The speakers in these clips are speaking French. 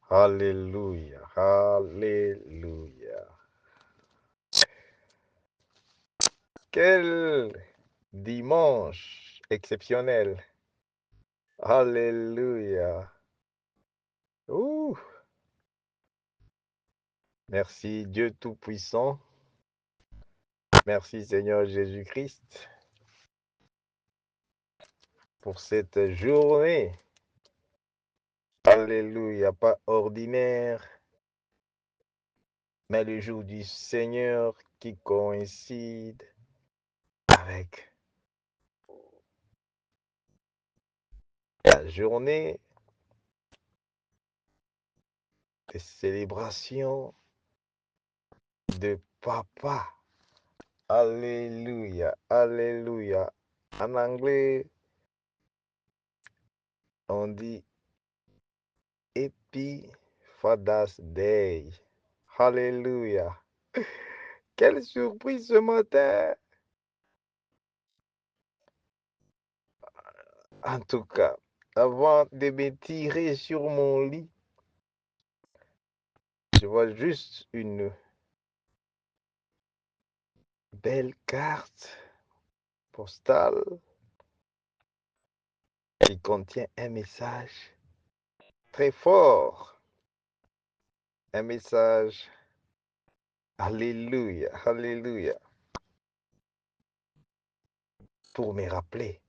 Alléluia, alléluia. Quel dimanche exceptionnel. Alléluia. Ouh. Merci Dieu Tout-Puissant. Merci Seigneur Jésus-Christ pour cette journée. Alléluia, pas ordinaire, mais le jour du Seigneur qui coïncide avec la journée de célébration de Papa. Alléluia, alléluia. En anglais, on dit Happy Father's Day. Alléluia. Quelle surprise ce matin. En tout cas, avant de me tirer sur mon lit, je vois juste une belle carte postale qui contient un message très fort. Un message, Alléluia, Alléluia, pour me rappeler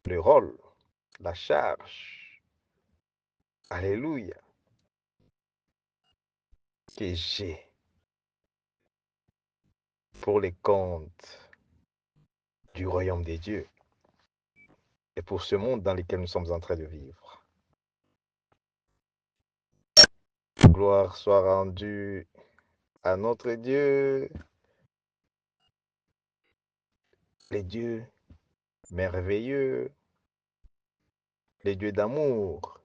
le rôle, la charge, Alléluia, que j'ai pour les comptes du royaume des dieux et pour ce monde dans lequel nous sommes en train de vivre. Gloire soit rendue à notre Dieu, les dieux merveilleux, les dieux d'amour.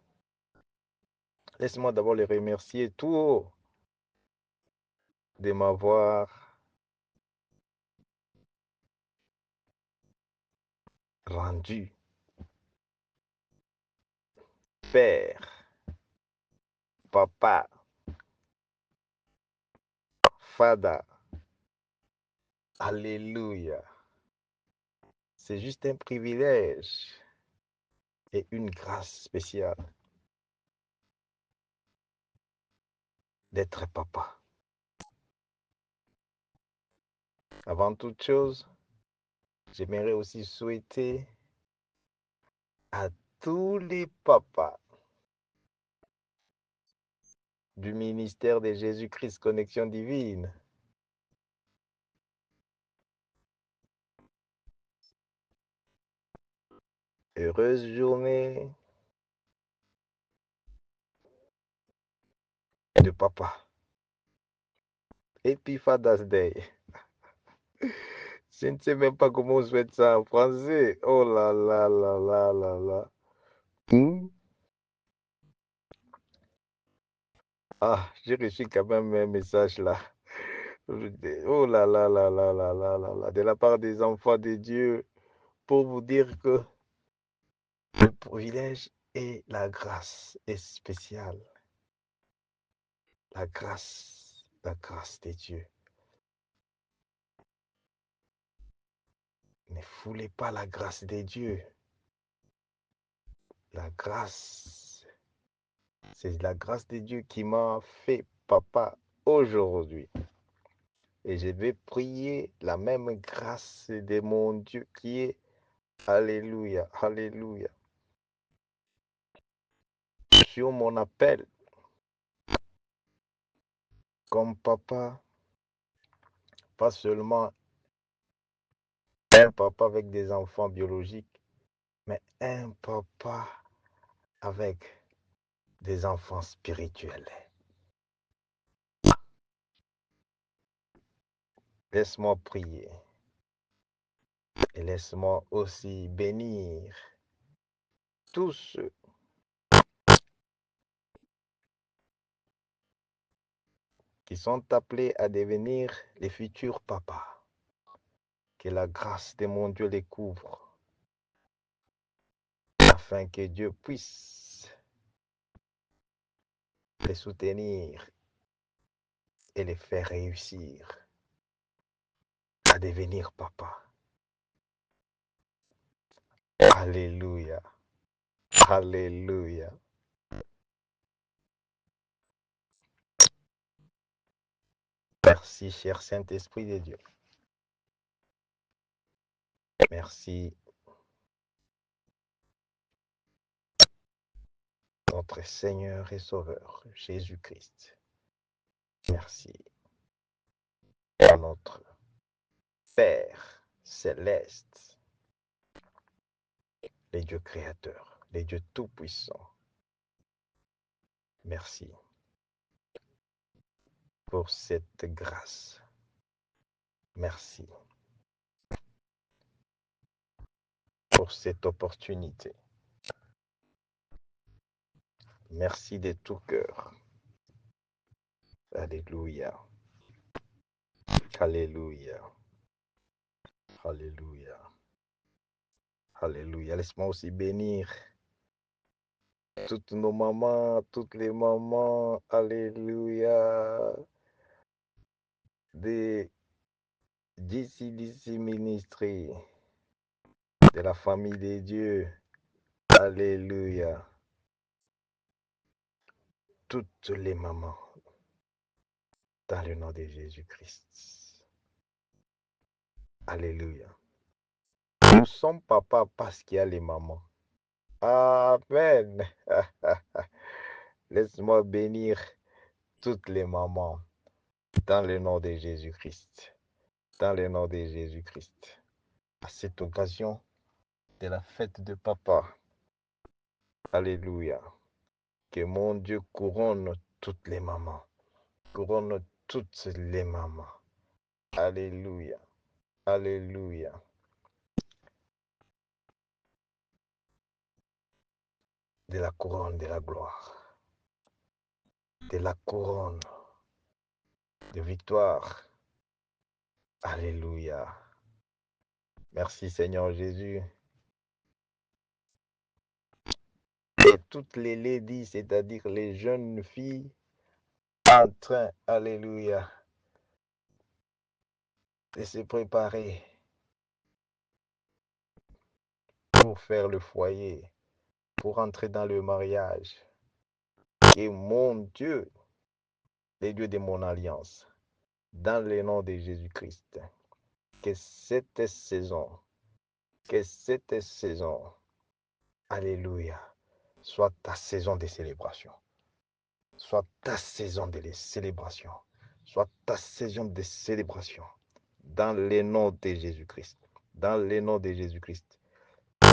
Laisse-moi d'abord les remercier tout haut de m'avoir rendu Père, Papa, Fada. Alléluia. C'est juste un privilège et une grâce spéciale d'être papa. Avant toute chose, j'aimerais aussi souhaiter à tous les papas du ministère de Jésus-Christ Connexion Divine heureuse journée de papa. Happy Father's Day. Je ne sais même pas comment on souhaite ça en français. Oh là là là là là là. Ah, j'ai reçu quand même un message là. Oh là là là là là là là là. De la part des enfants de Dieu pour vous dire que le privilège et la grâce est spéciale. La grâce de Dieu. Ne foulez pas la grâce de Dieu. La grâce, c'est la grâce de Dieu qui m'a fait papa aujourd'hui. Et je vais prier la même grâce de mon Dieu qui est Alléluia, Alléluia. Sur mon appel, comme papa, pas seulement un papa avec des enfants biologiques, mais un papa avec des enfants spirituels. Laisse-moi prier et laisse-moi aussi bénir tous ceux qui sont appelés à devenir les futurs papas. Que la grâce de mon Dieu les couvre afin que Dieu puisse les soutenir et les faire réussir à devenir papa. Alléluia. Alléluia. Merci, cher Saint-Esprit de Dieu. Merci, notre Seigneur et Sauveur, Jésus-Christ. Merci à notre Père céleste, les dieux créateurs, les dieux tout-puissants. Merci pour cette grâce. Merci pour cette opportunité. Merci de tout cœur. Alléluia. Alléluia. Alléluia. Alléluia. Laisse-moi aussi bénir toutes nos mamans, toutes les mamans. Alléluia. Des d'ici ministries, de la famille de Dieu. Alléluia. Toutes les mamans, dans le nom de Jésus-Christ. Alléluia. Nous sommes papa parce qu'il y a les mamans. Amen. Laisse-moi bénir toutes les mamans dans le nom de Jésus-Christ. Dans le nom de Jésus-Christ. À cette occasion de la fête de papa. Alléluia. Que mon Dieu couronne toutes les mamans. Couronne toutes les mamans. Alléluia. Alléluia. De la couronne de la gloire. De la couronne de victoire. Alléluia. Merci Seigneur Jésus. Et toutes les ladies, c'est-à-dire les jeunes filles, en train, alléluia, de se préparer pour faire le foyer, pour entrer dans le mariage. Et mon Dieu, les dieux de mon alliance, dans le nom de Jésus-Christ, que cette saison, alléluia, soit ta saison de célébration. Soit ta saison de célébration. Soit ta saison de célébration. Dans le nom de Jésus-Christ. Dans le nom de Jésus-Christ.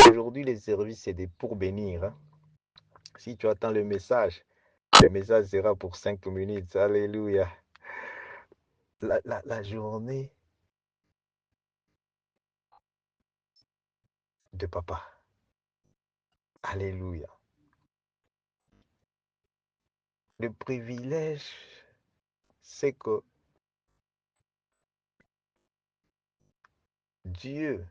Aujourd'hui, les services, c'est pour bénir. Hein? Si tu attends le message sera pour 5 minutes. Alléluia. La journée de papa. Alléluia. Le privilège, c'est que Dieu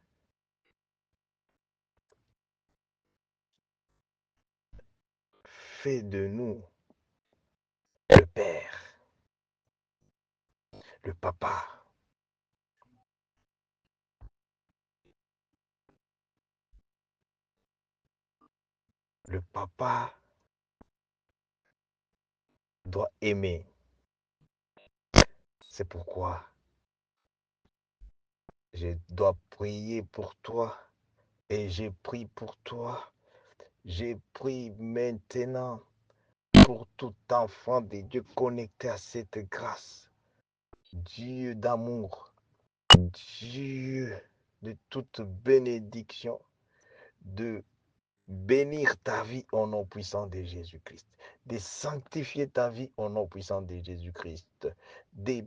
fait de nous le Père, le papa. Le papa doit aimer. C'est pourquoi je dois prier pour toi et j'ai prié pour toi. J'ai prié maintenant pour tout enfant de Dieu connecté à cette grâce. Dieu d'amour, Dieu de toute bénédiction, de bénir ta vie au nom puissant de Jésus-Christ, de sanctifier ta vie au nom puissant de Jésus-Christ, de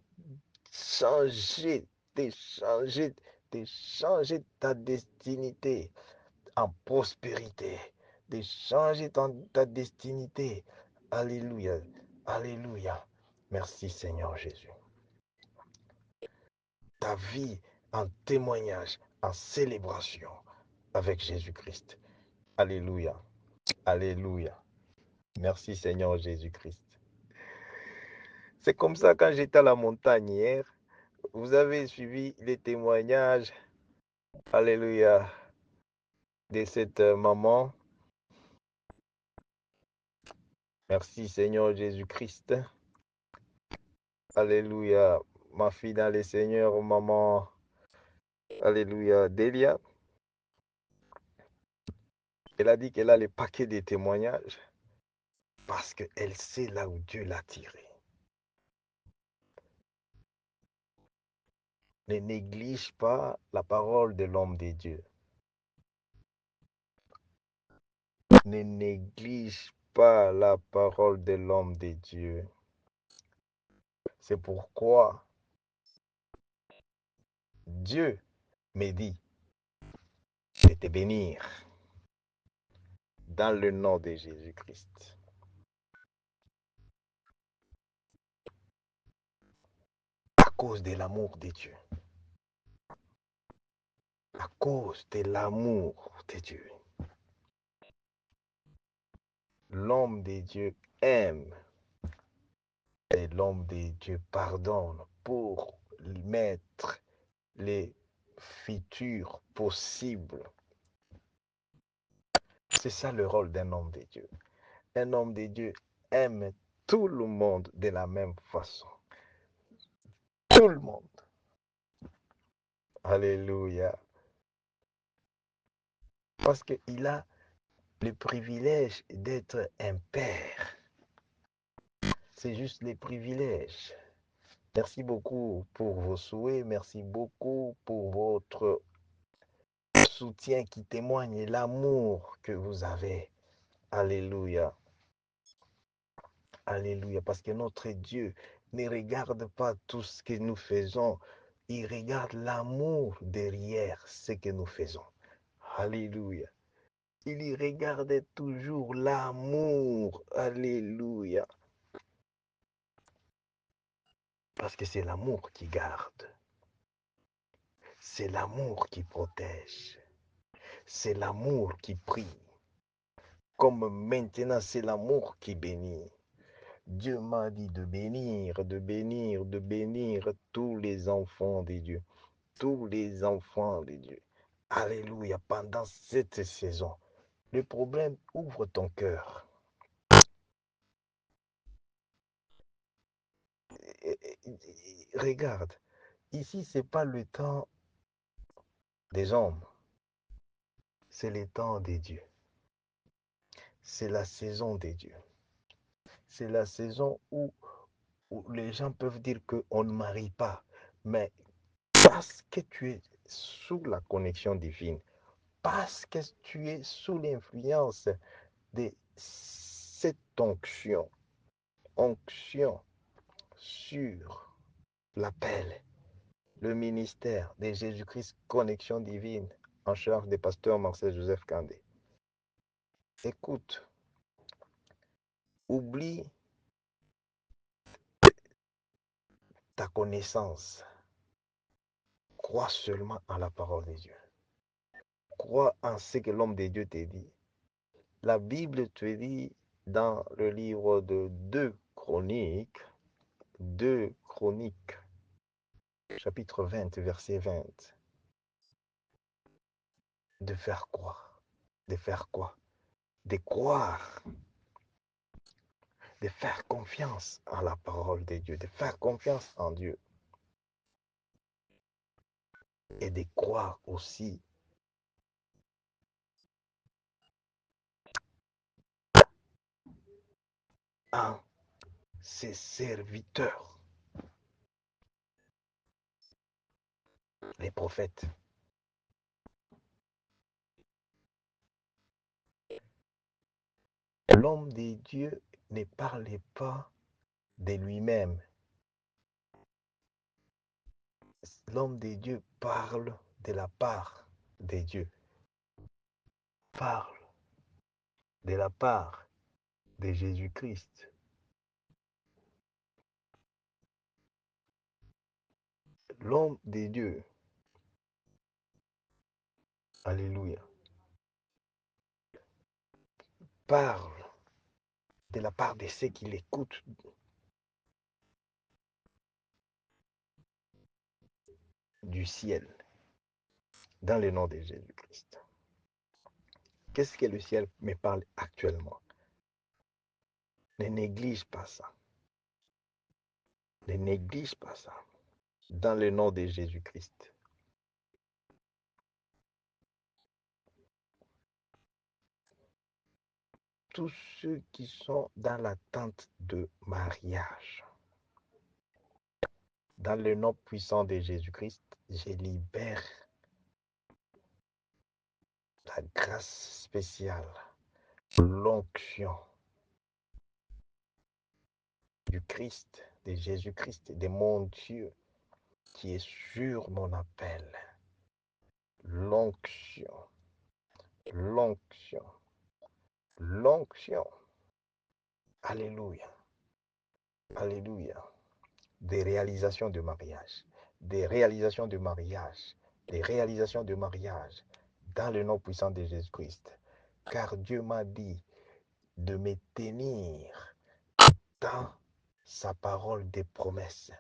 changer, de changer, de changer ta destinité en prospérité, de changer ta destinité. Alléluia, alléluia. Merci Seigneur Jésus. Ta vie en témoignage, en célébration avec Jésus-Christ. Alléluia, alléluia. Merci Seigneur Jésus-Christ. C'est comme ça quand j'étais à la montagne hier. Vous avez suivi les témoignages, alléluia, de cette maman. Merci Seigneur Jésus-Christ. Alléluia. Ma fille dans le Seigneur, maman, alléluia, Delia. Elle a dit qu'elle a les paquets de témoignages parce qu'elle sait là où Dieu l'a tiré. Ne néglige pas la parole de l'homme de Dieu. Ne néglige pas la parole de l'homme de Dieu. C'est pourquoi Dieu me dit de te bénir dans le nom de Jésus-Christ. À cause de l'amour de Dieu. À cause de l'amour de Dieu. L'homme de Dieu aime et l'homme de Dieu pardonne pour mettre les futurs possibles. C'est ça le rôle d'un homme de Dieu. Un homme de Dieu aime tout le monde de la même façon. Tout le monde. Alléluia. Parce qu'il a le privilège d'être un père. C'est juste les privilèges. Merci beaucoup pour vos souhaits. Merci beaucoup pour votre soutien qui témoigne l'amour que vous avez. Alléluia. Alléluia. Parce que notre Dieu ne regarde pas tout ce que nous faisons. Il regarde l'amour derrière ce que nous faisons. Alléluia. Il y regarde toujours l'amour. Alléluia. Parce que c'est l'amour qui garde. C'est l'amour qui protège. C'est l'amour qui prie. Comme maintenant, c'est l'amour qui bénit. Dieu m'a dit de bénir, de bénir, de bénir tous les enfants de Dieu. Tous les enfants de Dieu. Alléluia. Pendant cette saison, le problème, ouvre ton cœur. Regarde, ici, ce n'est pas le temps des hommes, c'est le temps des dieux. C'est la saison des dieux. C'est la saison où les gens peuvent dire qu'on ne marie pas, mais parce que tu es sous la connexion divine, parce que tu es sous l'influence de cette onction sur l'appel, le ministère de Jésus-Christ, connexion divine, en charge des pasteurs Marcel Joseph Kandé. Écoute, oublie ta connaissance. Crois seulement en la parole de Dieu. Crois en ce que l'homme de Dieu te dit. La Bible te dit dans le livre de 2 Chroniques, chapitre 20, verset 20, de faire quoi? De faire quoi? De croire, de faire confiance en la parole de Dieu, de faire confiance en Dieu et de croire aussi en ses serviteurs, les prophètes. L'homme de Dieu ne parlait pas de lui-même. L'homme de Dieu parle de la part de Dieu. Parle de la part de Jésus-Christ. L'homme de Dieu, alléluia, parle de la part de ceux qui l'écoutent du ciel, dans le nom de Jésus-Christ. Qu'est-ce que le ciel me parle actuellement? Ne néglige pas ça. Ne néglige pas ça. Dans le nom de Jésus-Christ. Tous ceux qui sont dans l'attente de mariage, dans le nom puissant de Jésus-Christ, je libère la grâce spéciale, l'onction du Christ, de Jésus-Christ, de mon Dieu, qui est sur mon appel. L'onction, l'onction, l'onction. Alléluia, alléluia. Des réalisations de mariage, des réalisations de mariage, des réalisations de mariage, dans le nom puissant de Jésus-Christ. Car Dieu m'a dit de me tenir dans sa parole des promesses.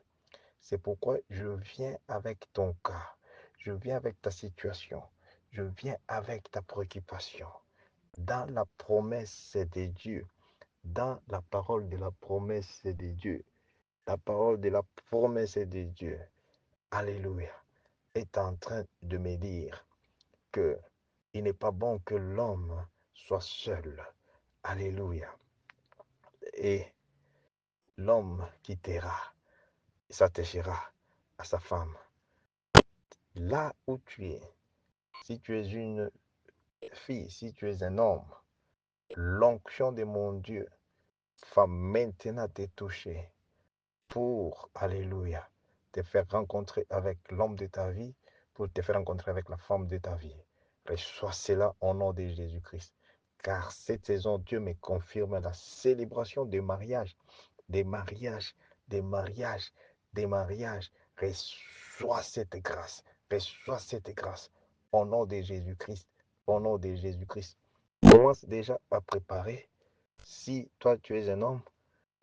C'est pourquoi je viens avec ton cas, je viens avec ta situation, je viens avec ta préoccupation. Dans la promesse de Dieu, dans la parole de la promesse de Dieu, la parole de la promesse de Dieu, alléluia, est en train de me dire que il n'est pas bon que l'homme soit seul. Alléluia. Et l'homme quittera, s'attachera à sa femme. Là où tu es, si tu es une fille, si tu es un homme, l'onction de mon Dieu va maintenant te toucher pour, alléluia, te faire rencontrer avec l'homme de ta vie, pour te faire rencontrer avec la femme de ta vie. Reçois cela au nom de Jésus-Christ. Car cette saison, Dieu me confirme la célébration des mariages, des mariages, des mariages, des mariages. Reçois cette grâce, reçois cette grâce au nom de Jésus-Christ, au nom de Jésus-Christ. Commence déjà à préparer. Si toi tu es un homme,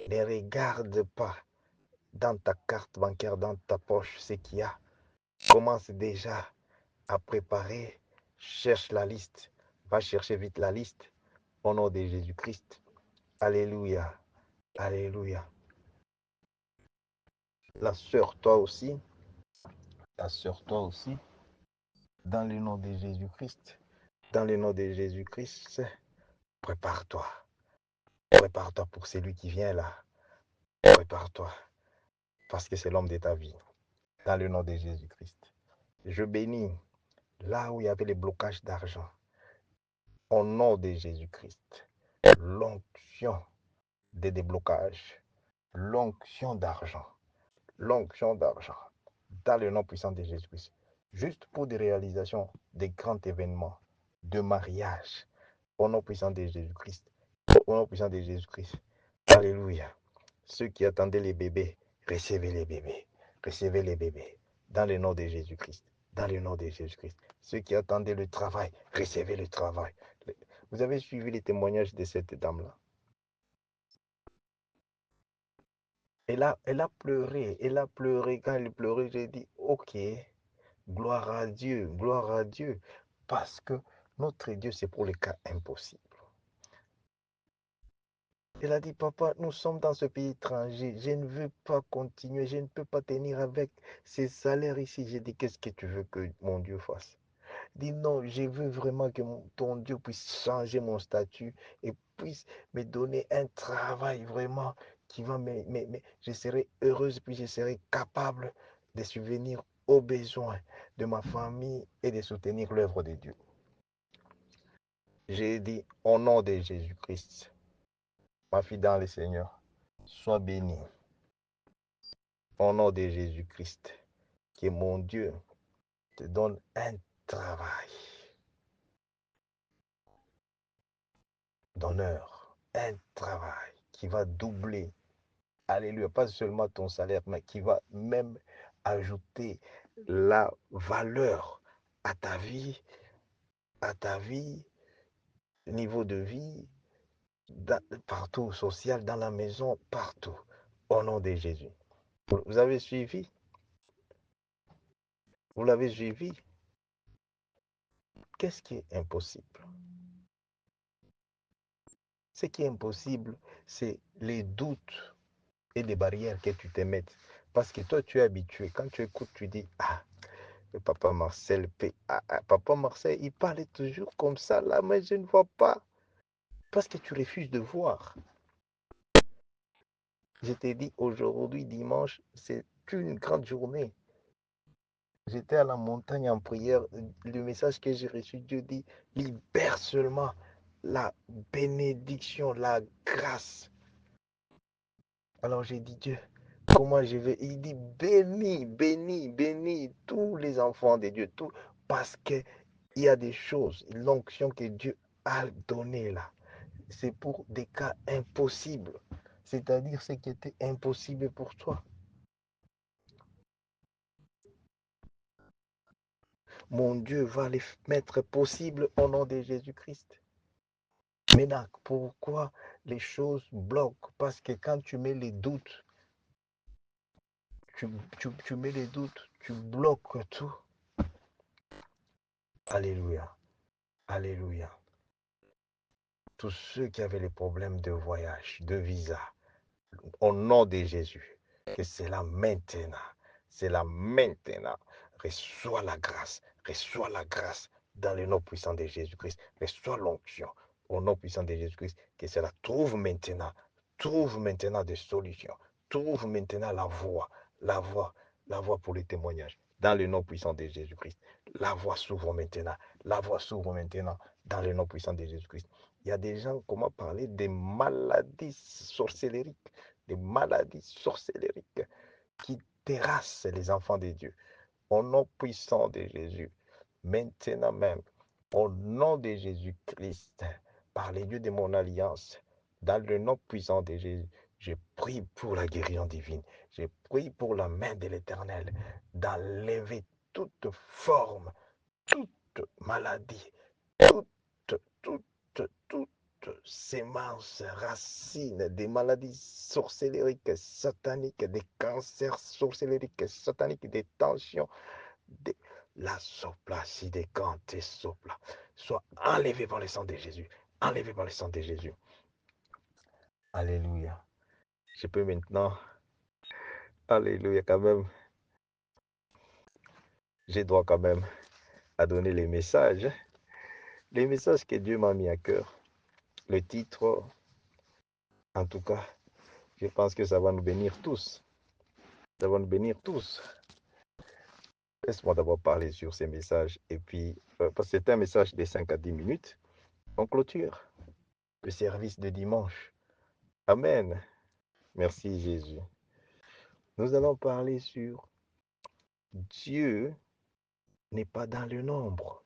ne regarde pas dans ta carte bancaire, dans ta poche, ce qu'il y a. Commence déjà à préparer. Cherche la liste. Va chercher vite la liste. Au nom de Jésus-Christ. Alléluia. Alléluia. La sœur, toi aussi. La sœur, toi aussi. Dans le nom de Jésus-Christ. Dans le nom de Jésus-Christ. Prépare-toi. Prépare-toi pour celui qui vient là. Prépare-toi. Parce que c'est l'homme de ta vie. Dans le nom de Jésus-Christ. Je bénis là où il y avait les blocages d'argent. Au nom de Jésus-Christ, l'onction des déblocages, l'onction d'argent, dans le nom puissant de Jésus-Christ, juste pour des réalisations, des grands événements, de mariage, au nom puissant de Jésus-Christ, au nom puissant de Jésus-Christ. Alléluia. Ceux qui attendaient les bébés, recevez les bébés, dans le nom de Jésus-Christ, dans le nom de Jésus-Christ. Ceux qui attendaient le travail, recevez le travail. Vous avez suivi les témoignages de cette dame-là. Elle a pleuré. Quand elle pleurait, j'ai dit, ok, gloire à Dieu, parce que notre Dieu, c'est pour les cas impossibles. Elle a dit, papa, nous sommes dans ce pays étranger, je ne veux pas continuer, je ne peux pas tenir avec ces salaires ici. J'ai dit, qu'est-ce que tu veux que mon Dieu fasse? Dis non, je veux vraiment que ton Dieu puisse changer mon statut et puisse me donner un travail vraiment qui va je serai heureuse, puis je serai capable de subvenir aux besoins de ma famille et de soutenir l'œuvre de Dieu. J'ai dit au nom de Jésus-Christ, ma fille dans le Seigneur, sois bénie. Au nom de Jésus-Christ, que mon Dieu te donne un travail d'honneur, un travail qui va doubler, alléluia, pas seulement ton salaire, mais qui va même ajouter la valeur à ta vie, niveau de vie, partout, social, dans la maison, partout, au nom de Jésus. Vous avez suivi? Vous l'avez suivi. Qu'est-ce qui est impossible? Ce qui est impossible, c'est les doutes et les barrières que tu te mets. Parce que toi, tu es habitué. Quand tu écoutes, tu dis, ah, le papa Marcel, papa Marcel, il parlait toujours comme ça là, mais je ne vois pas. Parce que tu refuses de voir. Je t'ai dit, aujourd'hui, dimanche, c'est une grande journée. J'étais à la montagne en prière. Le message que j'ai reçu, Dieu dit, libère seulement la bénédiction, la grâce. Alors j'ai dit, Dieu, comment je vais? Il dit, bénis, bénis, bénis tous les enfants de Dieu, tout, parce qu'il y a des choses, l'onction que Dieu a donnée là. C'est pour des cas impossibles, c'est-à-dire ce qui était impossible pour toi. Mon Dieu va les mettre possible au nom de Jésus-Christ. Maintenant, pourquoi les choses bloquent? Parce que quand tu mets les doutes, tu mets les doutes, tu bloques tout. Alléluia. Alléluia. Tous ceux qui avaient les problèmes de voyage, de visa, au nom de Jésus, que c'est là maintenant. C'est là maintenant. Reçois la grâce dans le nom puissant de Jésus-Christ. Reçois l'onction au nom puissant de Jésus-Christ. Que cela trouve maintenant des solutions. Trouve maintenant la voie, la voie pour les témoignages. Dans le nom puissant de Jésus-Christ. La voie s'ouvre maintenant. La voie s'ouvre maintenant dans le nom puissant de Jésus-Christ. Il y a des gens, comment parler, des maladies sorcellériques, des maladies sorcellériques qui terrassent les enfants de Dieu. Au nom puissant de Jésus, maintenant même, au nom de Jésus-Christ, par les dieux de mon alliance, dans le nom puissant de Jésus, je prie pour la guérison divine. Je prie pour la main de l'Éternel d'enlever toute forme, toute maladie, toute sémence, racine des maladies sorcellériques, sataniques, des cancers sorcellériques, sataniques, des tensions, des... la soplacie des cantes et sopla, soit enlevée par le sang de Jésus, enlevée par le sang de Jésus. Alléluia. Je peux maintenant, alléluia quand même, j'ai droit quand même à donner les messages que Dieu m'a mis à cœur. Le titre, en tout cas, je pense que ça va nous bénir tous. Ça va nous bénir tous. Laisse-moi d'abord parler sur ces messages. Et puis, parce que c'est un message de 5 à 10 minutes, on clôture le service de dimanche. Amen. Merci Jésus. Nous allons parler sur Dieu n'est pas dans le nombre.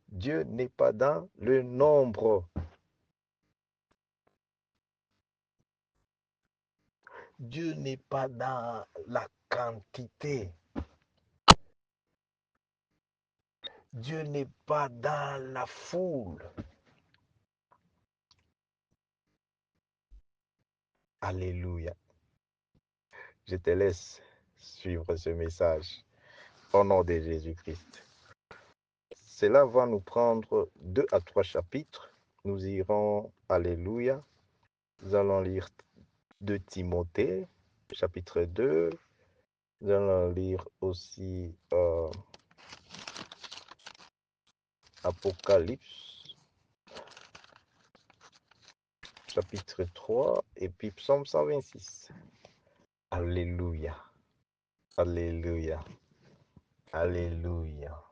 Dieu n'est pas dans le nombre. Dieu n'est pas dans la quantité. Dieu n'est pas dans la foule. Alléluia. Je te laisse suivre ce message au nom de Jésus-Christ. Cela va nous prendre 2 à 3 chapitres. Nous irons, alléluia. Nous allons lire 2 Timothée, chapitre 2. Nous allons lire aussi Apocalypse, chapitre 3, et puis Psaume 126. Alléluia. Alléluia. Alléluia.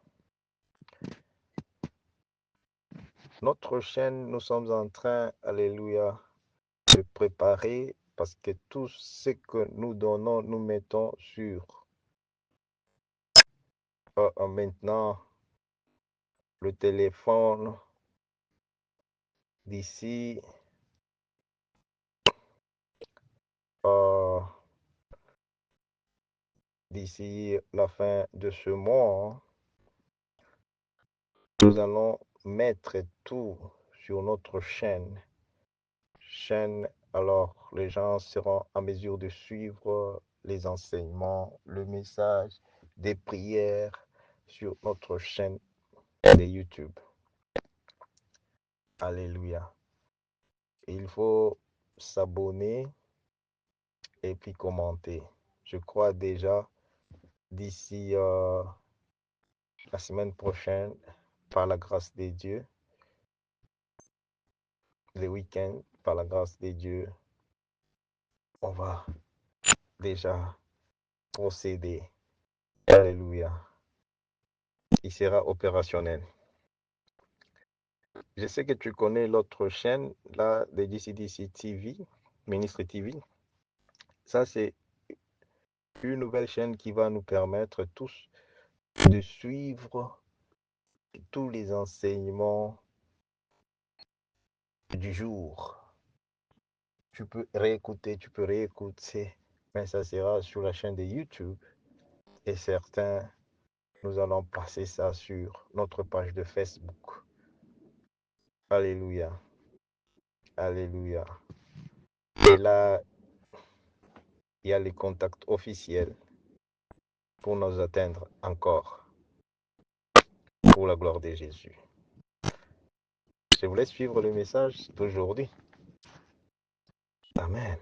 Notre chaîne, nous sommes en train, alléluia, de préparer parce que tout ce que nous donnons, nous mettons sur maintenant le téléphone d'ici d'ici la fin de ce mois. Nous allons mettre tout sur notre chaîne. Alors les gens seront en mesure de suivre les enseignements, le message, des prières sur notre chaîne de YouTube. Alléluia. Il faut s'abonner et puis commenter. Je crois déjà d'ici la semaine prochaine, par la grâce de Dieu, les week-ends, par la grâce de Dieu, on va déjà procéder. Alléluia. Il sera opérationnel. Je sais que tu connais l'autre chaîne, là, de DCDC TV, Ministre TV. Ça, c'est une nouvelle chaîne qui va nous permettre tous de suivre tous les enseignements du jour. Tu peux réécouter, mais ça sera sur la chaîne de YouTube. Et certains, nous allons passer ça sur notre page de Facebook. Alléluia. Alléluia. Et là, il y a les contacts officiels pour nous atteindre encore, pour la gloire de Jésus. Je vous laisse suivre le message d'aujourd'hui. Amen.